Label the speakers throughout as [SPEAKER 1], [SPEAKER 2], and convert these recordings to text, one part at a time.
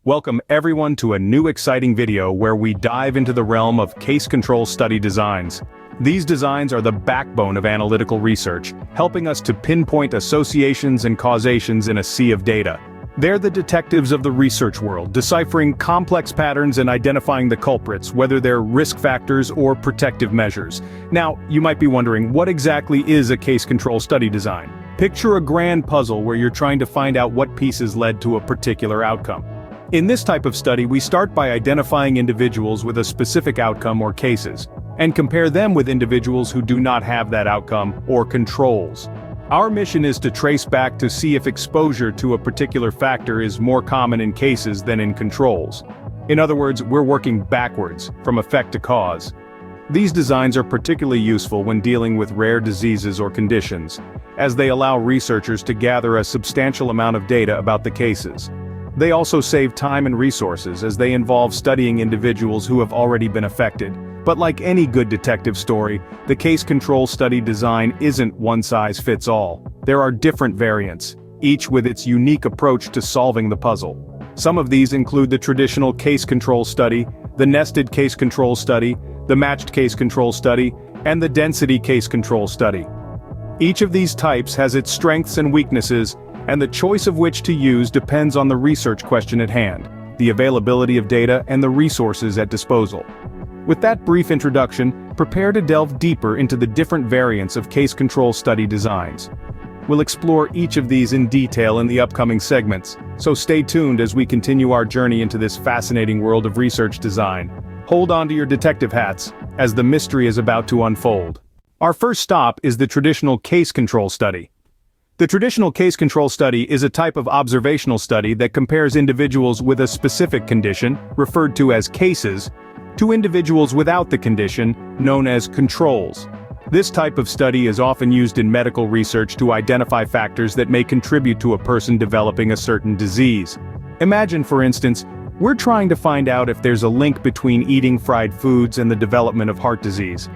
[SPEAKER 1] Welcome everyone to a new exciting video where we dive into the realm of case control study designs. These designs are the backbone of analytical research, helping us to pinpoint associations and causations in a sea of data. They're the detectives of the research world, deciphering complex patterns and identifying the culprits, whether they're risk factors or protective measures. Now, you might be wondering, what exactly is a case control study design? Picture a grand puzzle where you're trying to find out what pieces led to a particular outcome. In this type of study, we start by identifying individuals with a specific outcome or cases, and compare them with individuals who do not have that outcome or controls. Our mission is to trace back to see if exposure to a particular factor is more common in cases than in controls. In other words, we're working backwards, from effect to cause. These designs are particularly useful when dealing with rare diseases or conditions, as they allow researchers to gather a substantial amount of data about the cases. They also save time and resources as they involve studying individuals who have already been affected. But like any good detective story, the case control study design isn't one size fits all. There are different variants, each with its unique approach to solving the puzzle. Some of these include the traditional case control study, the nested case control study, the matched case control study, and the density case control study. Each of these types has its strengths and weaknesses, and the choice of which to use depends on the research question at hand, the availability of data, and the resources at disposal. With that brief introduction, prepare to delve deeper into the different variants of case control study designs. We'll explore each of these in detail in the upcoming segments, so stay tuned as we continue our journey into this fascinating world of research design. Hold on to your detective hats, as the mystery is about to unfold. Our first stop is the traditional case control study. The traditional case control study is a type of observational study that compares individuals with a specific condition, referred to as cases, to individuals without the condition, known as controls. This type of study is often used in medical research to identify factors that may contribute to a person developing a certain disease. Imagine, for instance, we're trying to find out if there's a link between eating fried foods and the development of heart disease.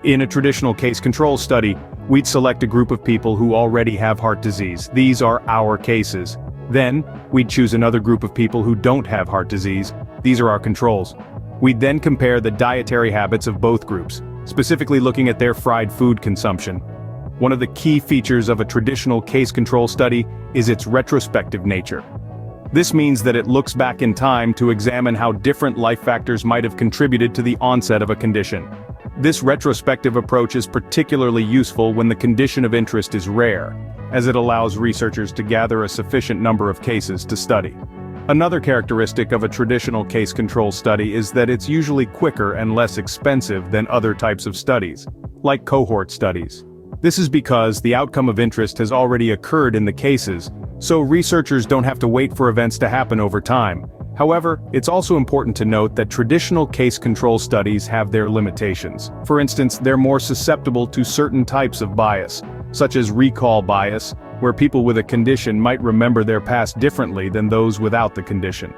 [SPEAKER 1] In a traditional case control study, we'd select a group of people who already have heart disease. These are our cases. Then, we'd choose another group of people who don't have heart disease. These are our controls. We'd then compare the dietary habits of both groups, specifically looking at their fried food consumption. One of the key features of a traditional case control study is its retrospective nature. This means that it looks back in time to examine how different life factors might have contributed to the onset of a condition. This retrospective approach is particularly useful when the condition of interest is rare, as it allows researchers to gather a sufficient number of cases to study. Another characteristic of a traditional case control study is that it's usually quicker and less expensive than other types of studies, like cohort studies. This is because the outcome of interest has already occurred in the cases, so researchers don't have to wait for events to happen over time. However, it's also important to note that traditional case control studies have their limitations. For instance, they're more susceptible to certain types of bias, such as recall bias, where people with a condition might remember their past differently than those without the condition.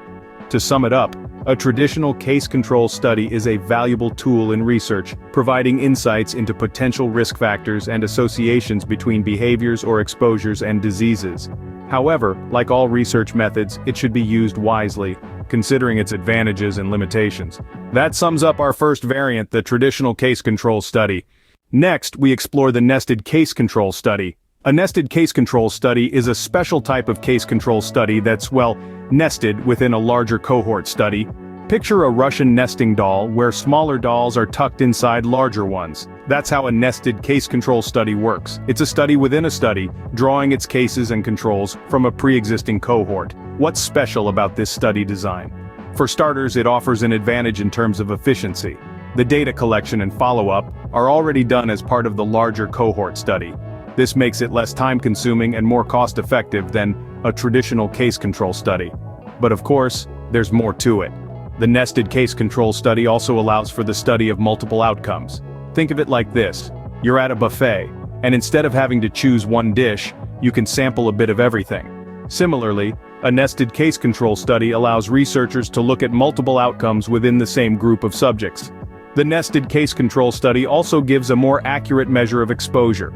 [SPEAKER 1] To sum it up, a traditional case control study is a valuable tool in research, providing insights into potential risk factors and associations between behaviors or exposures and diseases. However, like all research methods, it should be used wisely, considering its advantages and limitations. That sums up our first variant, the traditional case control study. Next, we explore the nested case control study. A nested case control study is a special type of case control study that's, well, nested within a larger cohort study. Picture a Russian nesting doll where smaller dolls are tucked inside larger ones. That's how a nested case control study works. It's a study within a study, drawing its cases and controls from a pre-existing cohort. What's special about this study design? For starters, it offers an advantage in terms of efficiency. The data collection and follow-up are already done as part of the larger cohort study. This makes it less time-consuming and more cost-effective than a traditional case control study. But of course, there's more to it. The nested case control study also allows for the study of multiple outcomes. Think of it like this: you're at a buffet, and instead of having to choose one dish, you can sample a bit of everything. Similarly, a nested case control study allows researchers to look at multiple outcomes within the same group of subjects. The nested case control study also gives a more accurate measure of exposure.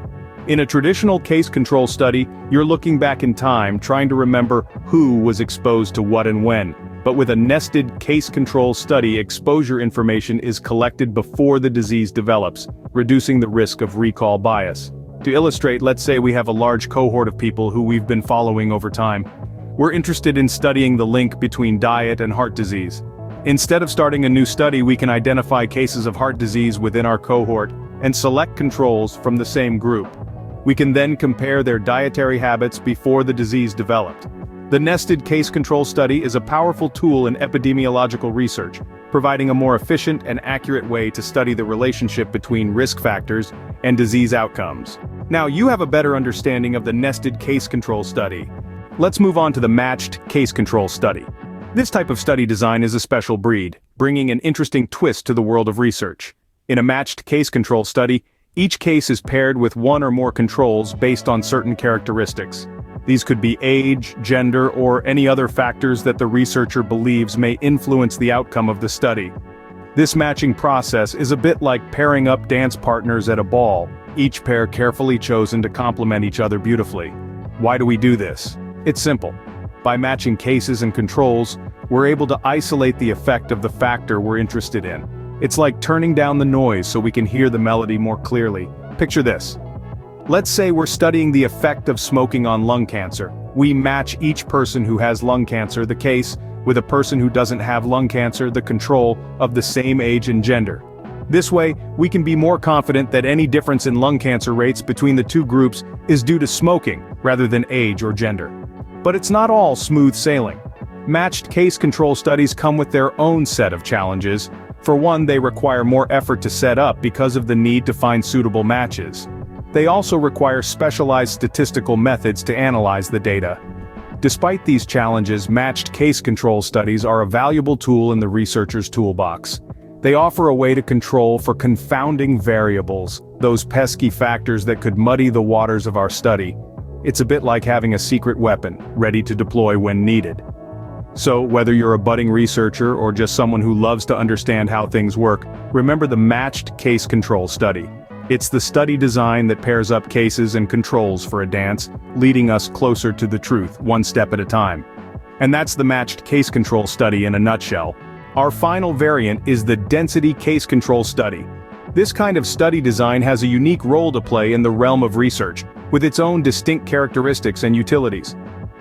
[SPEAKER 1] In a traditional case control study, you're looking back in time trying to remember who was exposed to what and when. but with a nested case control study, exposure information is collected before the disease develops, reducing the risk of recall bias. To illustrate, let's say we have a large cohort of people who we've been following over time. We're interested in studying the link between diet and heart disease. Instead of starting a new study, we can identify cases of heart disease within our cohort and select controls from the same group. We can then compare their dietary habits before the disease developed. The nested case control study is a powerful tool in epidemiological research, providing a more efficient and accurate way to study the relationship between risk factors and disease outcomes. Now you have a better understanding of the nested case control study. Let's move on to the matched case control study. This type of study design is a special breed, bringing an interesting twist to the world of research. In a matched case control study, each case is paired with one or more controls based on certain characteristics. These could be age, gender, or any other factors that the researcher believes may influence the outcome of the study. This matching process is a bit like pairing up dance partners at a ball, each pair carefully chosen to complement each other beautifully. Why do we do this? It's simple. By matching cases and controls, we're able to isolate the effect of the factor we're interested in. It's like turning down the noise so we can hear the melody more clearly. Picture this. Let's say we're studying the effect of smoking on lung cancer. We match each person who has lung cancer, the case, with a person who doesn't have lung cancer, the control, of the same age and gender. This way, we can be more confident that any difference in lung cancer rates between the two groups is due to smoking, rather than age or gender. But it's not all smooth sailing. Matched case control studies come with their own set of challenges. For one, they require more effort to set up because of the need to find suitable matches. They also require specialized statistical methods to analyze the data. Despite these challenges, matched case control studies are a valuable tool in the researcher's toolbox. They offer a way to control for confounding variables, those pesky factors that could muddy the waters of our study. It's a bit like having a secret weapon, ready to deploy when needed. So, whether you're a budding researcher or just someone who loves to understand how things work, remember the matched case control study. It's the study design that pairs up cases and controls for a dance, leading us closer to the truth, one step at a time. And that's the matched case control study in a nutshell. Our final variant is the density case control study. This kind of study design has a unique role to play in the realm of research, with its own distinct characteristics and utilities.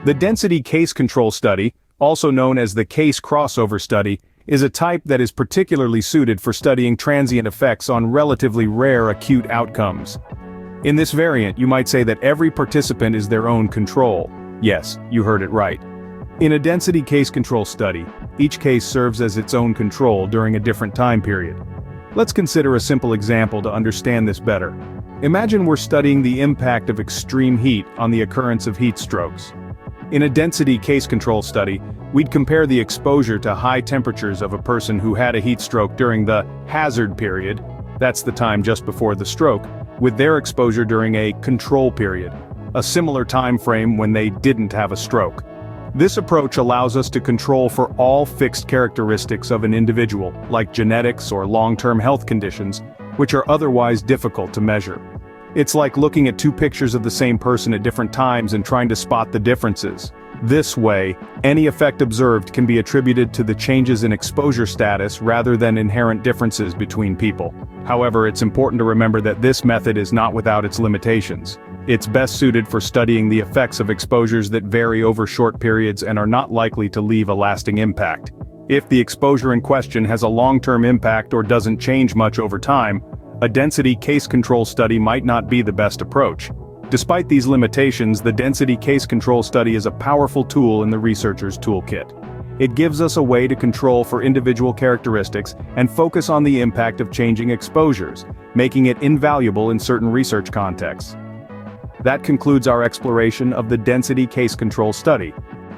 [SPEAKER 1] The density case control study, also known as the case crossover study, is a type that is particularly suited for studying transient effects on relatively rare acute outcomes. In this variant, you might say that every participant is their own control. Yes, you heard it right. In a density case control study, each case serves as its own control during a different time period. Let's consider a simple example to understand this better. Imagine we're studying the impact of extreme heat on the occurrence of heat strokes. In a density case control study, we'd compare the exposure to high temperatures of a person who had a heat stroke during the hazard period, that's the time just before the stroke, with their exposure during a control period, a similar time frame when they didn't have a stroke. This approach allows us to control for all fixed characteristics of an individual, like genetics or long-term health conditions, which are otherwise difficult to measure. It's like looking at two pictures of the same person at different times and trying to spot the differences. This way, any effect observed can be attributed to the changes in exposure status rather than inherent differences between people. However, it's important to remember that this method is not without its limitations. It's best suited for studying the effects of exposures that vary over short periods and are not likely to leave a lasting impact. If the exposure in question has a long-term impact or doesn't change much over time, a density case control study might not be the best approach. Despite these limitations, the density case control study is a powerful tool in the researcher's toolkit. It gives us a way to control for individual characteristics and focus on the impact of changing exposures, making it invaluable in certain research contexts. That concludes our exploration of the density case control study.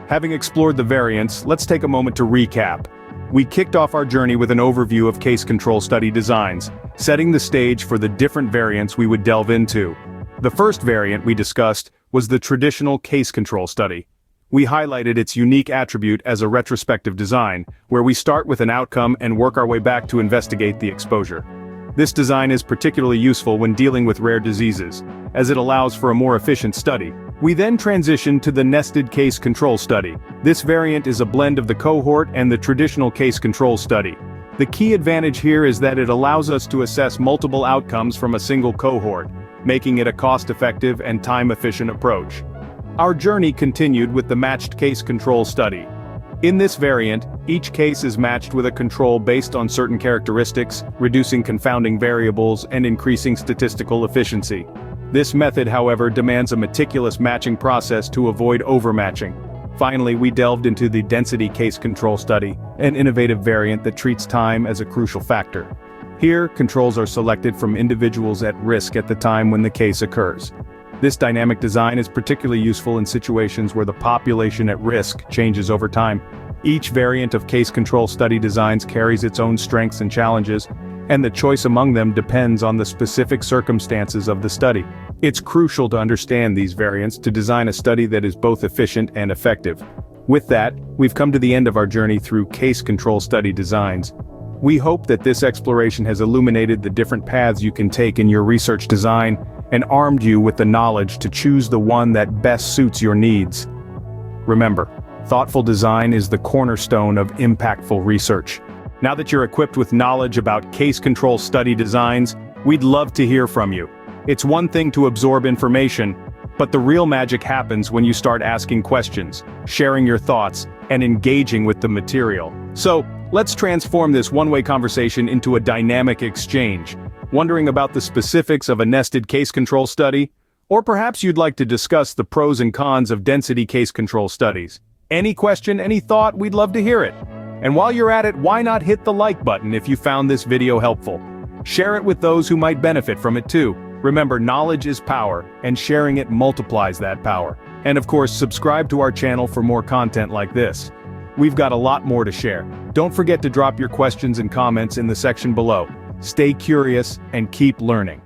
[SPEAKER 1] Having explored the variants, let's take a moment to recap. We kicked off our journey with an overview of case control study designs, setting the stage for the different variants we would delve into. The first variant we discussed was the traditional case control study. We highlighted its unique attribute as a retrospective design, where we start with an outcome and work our way back to investigate the exposure. This design is particularly useful when dealing with rare diseases, as it allows for a more efficient study. We then transition to the nested case control study. This variant is a blend of the cohort and the traditional case control study. The key advantage here is that it allows us to assess multiple outcomes from a single cohort, making it a cost-effective and time-efficient approach. Our journey continued with the matched case control study. In this variant, each case is matched with a control based on certain characteristics, reducing confounding variables and increasing statistical efficiency. This method, however, demands a meticulous matching process to avoid overmatching. Finally, we delved into the density case control study, an innovative variant that treats time as a crucial factor. Here, controls are selected from individuals at risk at the time when the case occurs. This dynamic design is particularly useful in situations where the population at risk changes over time. Each variant of case control study designs carries its own strengths and challenges, and the choice among them depends on the specific circumstances of the study. It's crucial to understand these variants to design a study that is both efficient and effective. With that, we've come to the end of our journey through case control study designs. We hope that this exploration has illuminated the different paths you can take in your research design and armed you with the knowledge to choose the one that best suits your needs. Remember, thoughtful design is the cornerstone of impactful research. Now that you're equipped with knowledge about case control study designs, we'd love to hear from you. It's one thing to absorb information, but the real magic happens when you start asking questions, sharing your thoughts, and engaging with the material. So, let's transform this one-way conversation into a dynamic exchange. Wondering about the specifics of a nested case control study? Or perhaps you'd like to discuss the pros and cons of density case control studies. Any question, any thought, we'd love to hear it. And while you're at it, why not hit the like button if you found this video helpful? Share it with those who might benefit from it too. Remember, knowledge is power, and sharing it multiplies that power. And of course, subscribe to our channel for more content like this. We've got a lot more to share. Don't forget to drop your questions and comments in the section below. Stay curious and keep learning.